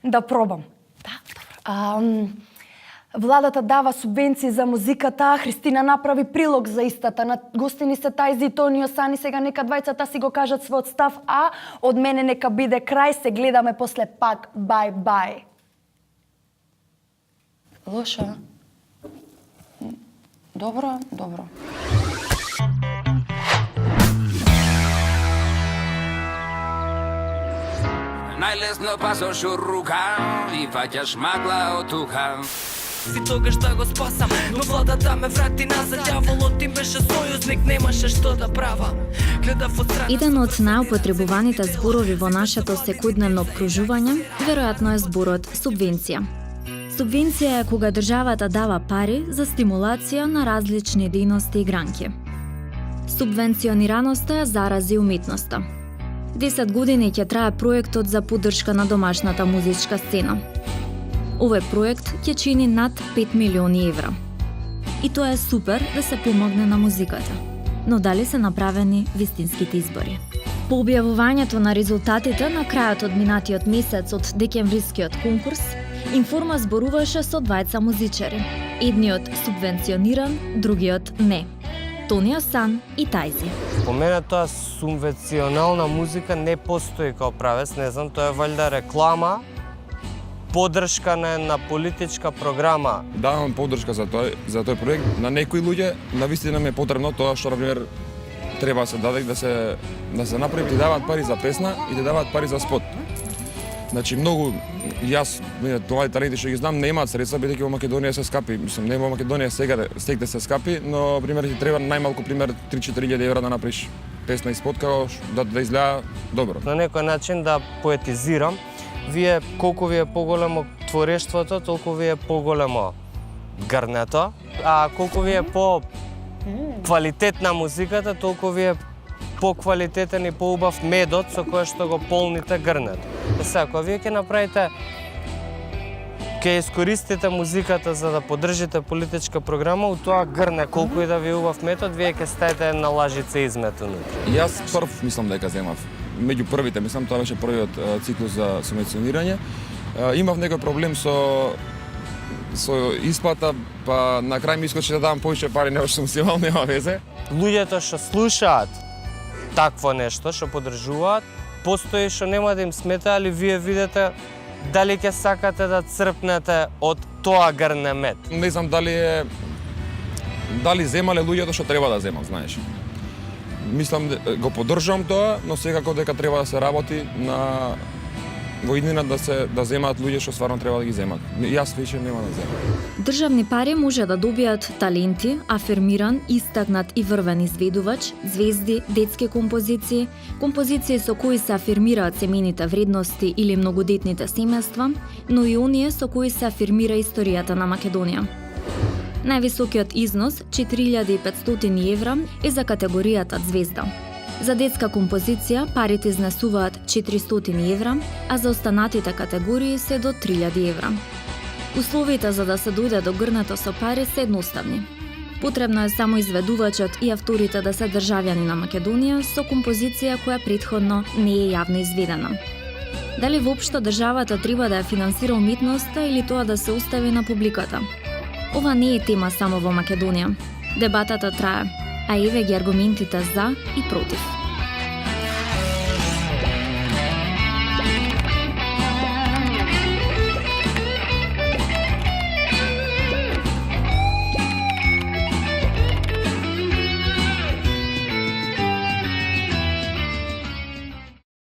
Да пробам. Да, добро. Владата дава субвенции за музиката, Христина направи прилог за истата. На гостини се Тајзи и Тонио Сани, сега нека двајцата си го кажат својот став, а од мене нека биде крај, се гледаме после пак. Бај. Лоша? Добро. Најлесно пасош рука и фаќаш магла од тука. Си тогаш да го спасам, но владата ме врати назад. Дјаволот им беше сојузник, немаше што да правам. Гледав од страна. Еден од најупотребуваните зборови во нашето секојдневно обкружување веројатно е зборот субвенција. Субвенција е кога државата дава пари за стимулација на различни дејности и гранки. Субвенционираноста зарази уметноста. 10 години ќе трае проектот за поддршка на домашната музичка сцена. Овој проект ќе чини над 5 милиони евра. И тоа е супер да се помогне на музиката. Но дали се направени вистинските избори? По објавувањето на резултатите на крајот од минатиот месец од декемврискиот конкурс, Информа зборуваше со двајца музичари. Едниот субвенциониран, другиот не. Тонио Сан и Тајзи. По мене тоа субвенционална музика не постои као правец, не знам, тоа е валјда реклама, поддршка на политичка програма. Давам поддршка за тој проект. На некои луѓе навистина ми е потребно тоа што, например, треба да се даде да се направи, ти даваат пари за песна и ти даваат пари за спот. Значи многу јас тоа таленти што ги знам немаат средства бидејќи во Македонија се скапи. Мислам, не во Македонија сега стекте се скапи, но пример ти треба најмалку пример 3-4 евра да направиш песна и спот како да изгледа добро. На некој начин да поетизирам, колку ви е поголемо творештвото, толку ви е поголемо грнето, а колку ви е по квалитетна музиката, толку ви е поквалитетен и поубав медот со кој што го полните грнето. Сега, кога вие ќе направите, ќе искористите музиката за да поддржите политичка програма, у тоа грне колку и да ви убав метод, вие ќе ставите една лажица измет унутре. Јас прв мислам дека земав. Меѓу првите, мислам, тоа беше првиот циклус за субвенционирање. Имав некој проблем со исплата, па на крај ми искочи да давам повеќе пари него што сум си имал, нема везе. Луѓето што слушаат такво нешто, што поддржуваат, постои што нема да им смета, али вие видите дали ќе сакате да црпнете од тоа грне мед. Не знам дали земале луѓето што треба да земат, знаеш. Мислам го поддржувам тоа, но секако дека треба да се работи во иднина да земаат луѓе што стварно треба да ги земат. Јас веќе нема да земам. Државни пари може да добијат таленти, афирмиран, истакнат и врвен изведувач, звезди, детски композиции со кои се афирмираат семејните вредности или многодетните семејства, но и оние со кои се афирмира историјата на Македонија. Највисокиот износ, 4500 евра, е за категоријата звезда. За детска композиција парите изнесуваат 400 евра, а за останатите категории се до 3000 евра. Условите за да се дојде до грнето со пари се едноставни. Потребно е само изведувачот и авторите да се државјани на Македонија со композиција која претходно не е јавно изведена. Дали воопшто државата треба да ја финансира уметноста или тоа да се остави на публиката? Ова не е тема само во Македонија. Дебатата трае, а еве ги аргументите за и против.